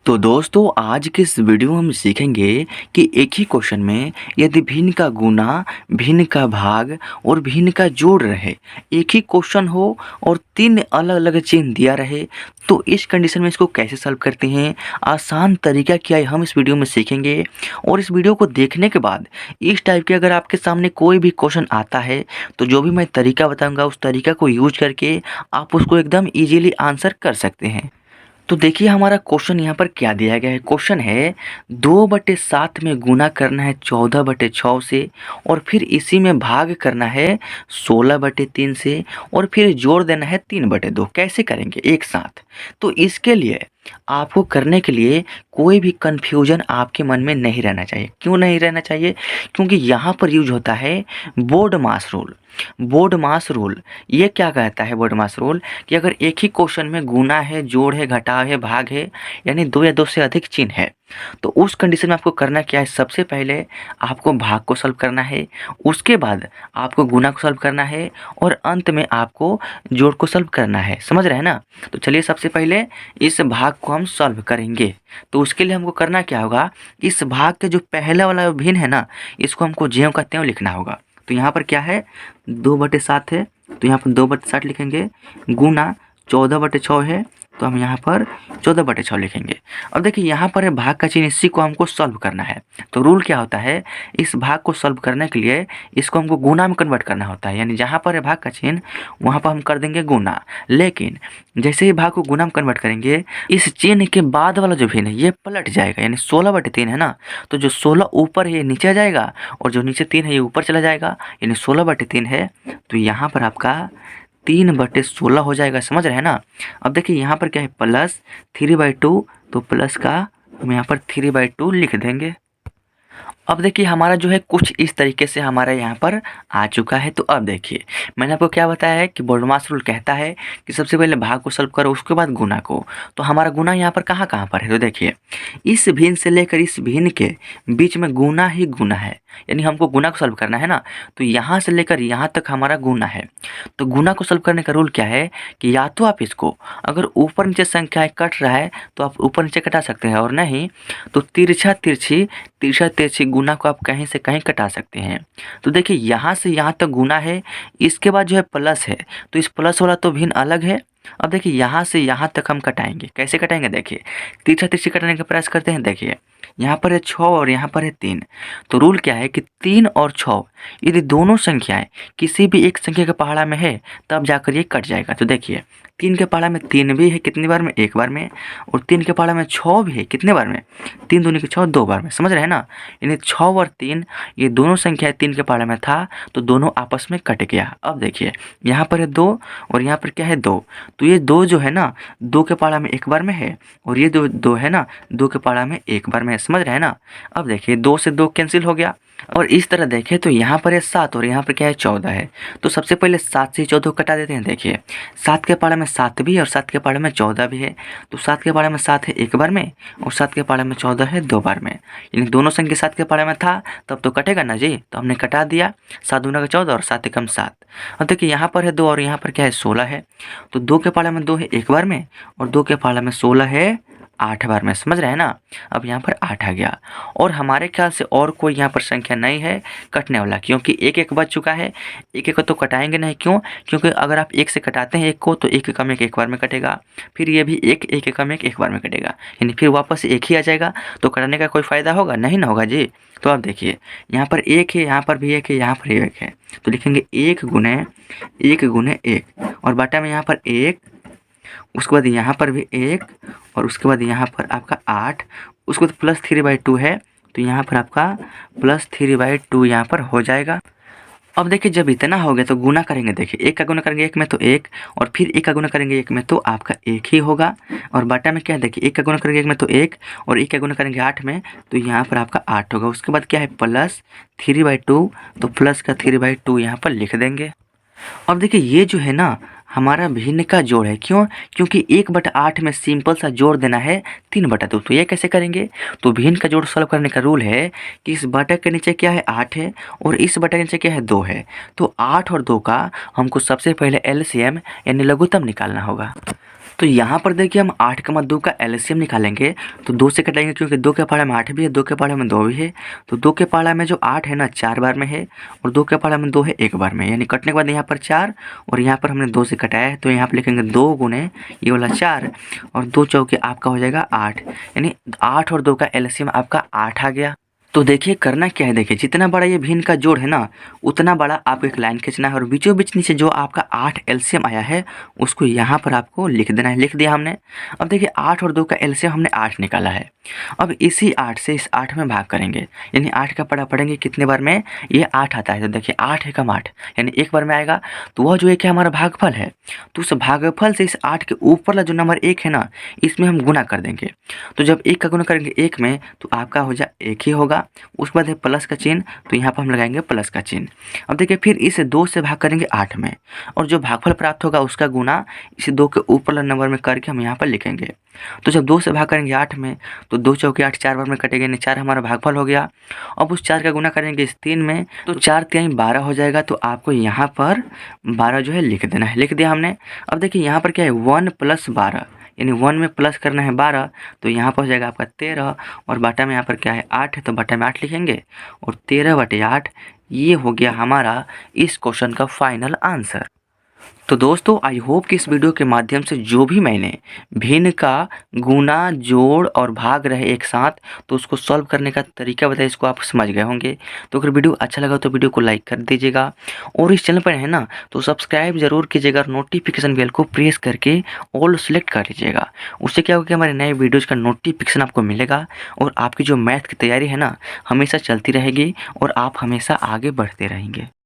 तो दोस्तों आज के इस वीडियो में हम सीखेंगे कि एक ही क्वेश्चन में यदि भिन्न का गुना, भिन्न का भाग और भिन्न का जोड़ रहे, एक ही क्वेश्चन हो और तीन अलग अलग चिन्ह दिया रहे, तो इस कंडीशन में इसको कैसे सॉल्व करते हैं, आसान तरीका क्या है हम इस वीडियो में सीखेंगे। और इस वीडियो को देखने के बाद इस टाइप के अगर आपके सामने कोई भी क्वेश्चन आता है तो जो भी मैं तरीका बताऊँगा उस तरीका को यूज करके आप उसको एकदम ईजिली आंसर कर सकते हैं। तो देखिए हमारा क्वेश्चन यहाँ पर क्या दिया गया है। क्वेश्चन है 2/7 में गुना करना है 14/6 से और फिर इसी में भाग करना है 16/3 से और फिर जोड़ देना है 3/2। कैसे करेंगे एक साथ? तो इसके लिए आपको करने के लिए कोई भी कन्फ्यूजन आपके मन में नहीं रहना चाहिए। क्यों नहीं रहना चाहिए? क्योंकि यहाँ पर यूज होता है बोर्ड मास रूल। बोर्ड मास रूल ये क्या कहता है? बोर्ड मास रूल कि अगर एक ही क्वेश्चन में गुना है, जोड़ है, घटाव है, भाग है, यानी दो या दो से अधिक चिन्ह है, तो उस कंडीशन में आपको करना क्या है? सबसे पहले आपको भाग को सॉल्व करना है, उसके बाद आपको गुना को सॉल्व करना है और अंत में आपको जोड़ को सॉल्व करना है। समझ रहे हैं ना? तो चलिए सबसे पहले इस भाग को हम सॉल्व करेंगे। तो उसके लिए हमको करना क्या होगा? इस भाग के जो पहला वाला भिन्न है ना, इसको हमको ज्यों का त्यों लिखना होगा। तो यहाँ पर क्या है? 2/7 है तो यहाँ पर 2/7 लिखेंगे, गुना 14/6 है तो हम यहाँ पर 14/6 लिखेंगे। अब देखिए यहाँ पर है भाग का चिन्ह, इसी को हमको सॉल्व करना है। तो रूल क्या होता है? इस भाग को सॉल्व करने के लिए इसको हमको गुना में कन्वर्ट करना होता है, यानी जहाँ पर है भाग का चिन्ह वहाँ पर हम कर देंगे गुना। लेकिन जैसे ही भाग को गुना में कन्वर्ट करेंगे, इस चिन्ह के बाद वाला जो भिन्न है ये पलट जाएगा, यानी 16/3 है ना, तो जो 16 ऊपर है ये नीचे आ जाएगा और जो नीचे 3 है ये ऊपर चला जाएगा, यानी 16/3 है तो यहाँ पर आपका 3/16 हो जाएगा। समझ रहे हैं ना? अब देखिए यहाँ पर क्या है? प्लस 3/2, तो प्लस का हम यहाँ पर 3/2 लिख देंगे। अब देखिए हमारा जो है कुछ इस तरीके से हमारा यहाँ पर आ चुका है। तो अब देखिए मैंने आपको क्या बताया है कि बोर्डमास रूल कहता है कि सबसे पहले भाग को सॉल्व करो, उसके बाद गुना को। तो हमारा गुना यहाँ पर कहाँ कहाँ पर है? तो देखिए इस भिन्न से लेकर इस भिन्न के बीच में गुना ही गुना है, यानी हमको गुना को सॉल्व करना है ना। तो यहाँ से लेकर यहाँ तक हमारा गुना है। तो गुना को सॉल्व करने का रूल क्या है कि या तो आप इसको अगर ऊपर नीचे संख्याएँ कट रहा है तो आप ऊपर नीचे कटा सकते हैं, और नहीं तो तिरछा तिरछी तिरछा तिरछी गुना को आप कहीं से कहीं कटा सकते हैं। तो देखिए यहाँ से यहाँ तक गुना है, इसके बाद जो है प्लस है, तो इस प्लस वाला तो भिन्न अलग है। अब देखिए यहाँ से यहाँ तक हम कटाएंगे। कैसे कटाएंगे? देखिए तिरछा तिरछी कटाने का प्रयास करते हैं। देखिए यहाँ पर है 6 और यहाँ पर है 3। तो रूल क्या है कि 3 और 6 यदि दोनों संख्याएं किसी भी एक संख्या के पहाड़ा में है तब जाकर ये कट जाएगा। तो देखिए 3 के पहाड़ा में 3 भी है, कितनी बार में? एक बार में। और 3 के पहाड़ा में 6 भी है, कितने बार में? 3 दूनी के 6, 2 बार में। समझ रहे हैं ना? यानी 6 और 3 ये दोनों संख्याएं 3 के पहाड़ा में था तो दोनों आपस में कट गया। अब देखिए यहाँ पर है 2 और यहाँ पर क्या है? 2। तो ये 2 जो है ना 2 के पहाड़ा में एक बार में है और ये 2 है ना 2 के पहाड़ा में एक बार में है। समझ रहे हैं ना? अब देखिए 2 से 2 कैंसिल हो गया। और इस तरह देखें तो यहाँ पर है 7 और यहाँ पर क्या है? 14 है। तो सबसे पहले 7 से 14 कटा देते हैं। देखिए 7 के पहाड़ा में 7 भी है और 7 के पहाड़ा में 14 भी है। तो 7 के पहाड़ा में 7 है एक बार में और 7 के पहाड़ा में 14 है 2 बार में, यानी दोनों संख्या 7 के पहाड़ा में था तब तो कटेगा ना जी। तो हमने कटा दिया, 7 दूना का 14 और 7 एकम 7। अब देखिए यहाँ पर है 2 और यहाँ पर क्या है? 16 है। तो 2 के पहाड़ा में 2 है एक बार में और 2 के पहाड़ा में 16 है 8 बार में। समझ रहे हैं ना? अब यहाँ पर 8 आ गया और हमारे ख्याल से और कोई यहाँ पर संख्या नहीं है कटने वाला, क्योंकि एक एक बच चुका है। एक एक को तो कटाएंगे नहीं। क्यों? क्योंकि अगर आप एक से कटाते हैं एक को तो एक एकम एक बार में कटेगा, फिर ये भी एक एकम एक बार में कटेगा, यानी फिर वापस एक ही आ जाएगा। तो कटाने का कोई फ़ायदा होगा नहीं ना होगा जी। तो आप देखिए यहाँ पर एक है, यहाँ पर भी एक है, यहाँ पर एक है, तो लिखेंगे 1 गुने 1 और बाटा में यहाँ पर 1, उसके बाद यहाँ पर भी 1 और उसके बाद यहाँ पर आपका 8, उसके बाद प्लस 3/2 है तो यहाँ पर आपका प्लस 3/2 यहाँ पर हो जाएगा। अब देखिए जब इतना हो गया तो गुना करेंगे। देखिए 1 का गुना करेंगे 1 में तो 1 और फिर 1 का गुना करेंगे 1 में तो आपका 1 ही होगा। और बाटा में क्या है? देखिए 1 का गुना करेंगे 1 में तो 1 और 1 का गुना करेंगे 8 में तो यहाँ पर आपका 8 होगा। उसके बाद क्या है? प्लस 3/2, तो प्लस का 3/2 यहाँ पर लिख देंगे। अब देखिए ये जो है ना हमारा भिन्न का जोड़ है। क्यों? क्योंकि 1/8 में सिंपल सा जोड़ देना है 3/2। तो ये कैसे करेंगे? तो भिन्न का जोड़ सॉल्व करने का रूल है कि इस बटा के नीचे क्या है? 8 है और इस बटा के नीचे क्या है? 2 है। तो 8 और 2 का हमको सबसे पहले एलसीएम यानी लघुत्तम निकालना होगा। तो यहाँ पर देखिए हम 8,2 का एलसीएम निकालेंगे तो 2 से कटाएंगे क्योंकि 2 के पहाड़ा में 8 भी है, 2 के पहाड़ा में 2 भी है। तो 2 के पहाड़ा में जो 8 है ना 4 बार में है और 2 के पहाड़ा में 2 है 1 बार में, यानी कटने के बाद यहाँ पर 4 और यहाँ पर हमने 2 से कटाया है तो यहाँ पर लिखेंगे 2 गुने ये वाला 4 और 2 चौके आपका हो जाएगा 8, यानी 8 और 2 का एलसीएम आपका 8 आ गया। तो देखिए करना क्या है, देखिए जितना बड़ा ये भिन्न का जोड़ है ना उतना बड़ा आपको एक लाइन खींचना है और बीचों बीच नीचे जो आपका 8 एलसीएम आया है उसको यहाँ पर आपको लिख देना है। लिख दिया हमने। अब देखिए 8 और 2 का एलसीएम हमने 8 निकाला है। अब इसी 8 से इस 8 में भाग करेंगे, यानी 8 का पढ़ा पढ़ेंगे कितने बार में, ये 8 आता है। तो देखिए 8 एकम 8 यानी 1 बार में आएगा, तो वह जो एक है हमारा भागफल है, तो उस भागफल से इस 8 के ऊपर वाला जो नंबर 1 है ना इसमें हम गुना कर देंगे। तो जब 1 का गुना करेंगे 1 में तो आपका हो जाए 1 ही होगा। उसके बाद है प्लस का चिन्ह, तो यहाँ पर हम लगाएंगे प्लस का चिन्ह। अब देखिए फिर इस 2 से भाग करेंगे 8 में और जो भागफल प्राप्त होगा उसका गुना इस 2 के ऊपर वाला नंबर में करके हम यहाँ पर लिखेंगे। तो जब 2 से भाग करेंगे 8 में तो 2 चौके 8 4 बार में कटेगा, यानी 4 हमारा भागफल हो गया। अब उस 4 का गुना करेंगे इस 3 में तो 4 तिहाई 12 हो जाएगा। तो आपको यहाँ पर 12 जो है लिख देना है। लिख दिया हमने। अब देखिए यहाँ पर क्या है 1 + 12, यानी 1 में प्लस करना है 12, तो यहाँ पर हो जाएगा आपका 13 और बटा में यहाँ पर क्या है 8 है तो बटा में 8 लिखेंगे और 13/8 ये हो गया हमारा इस क्वेश्चन का फाइनल आंसर। तो दोस्तों आई होप कि इस वीडियो के माध्यम से जो भी मैंने भिन्न का गुना जोड़ और भाग रहे एक साथ तो उसको सॉल्व करने का तरीका बताया, इसको आप समझ गए होंगे। तो अगर वीडियो अच्छा लगा तो वीडियो को लाइक कर दीजिएगा और इस चैनल पर है ना तो सब्सक्राइब जरूर कीजिएगा और नोटिफिकेशन बेल को प्रेस करके ऑल सेलेक्ट कर लीजिएगा। उससे क्या होगा कि हमारे नए वीडियोज़ का नोटिफिकेशन आपको मिलेगा और आपकी जो मैथ की तैयारी है ना हमेशा चलती रहेगी और आप हमेशा आगे बढ़ते रहेंगे।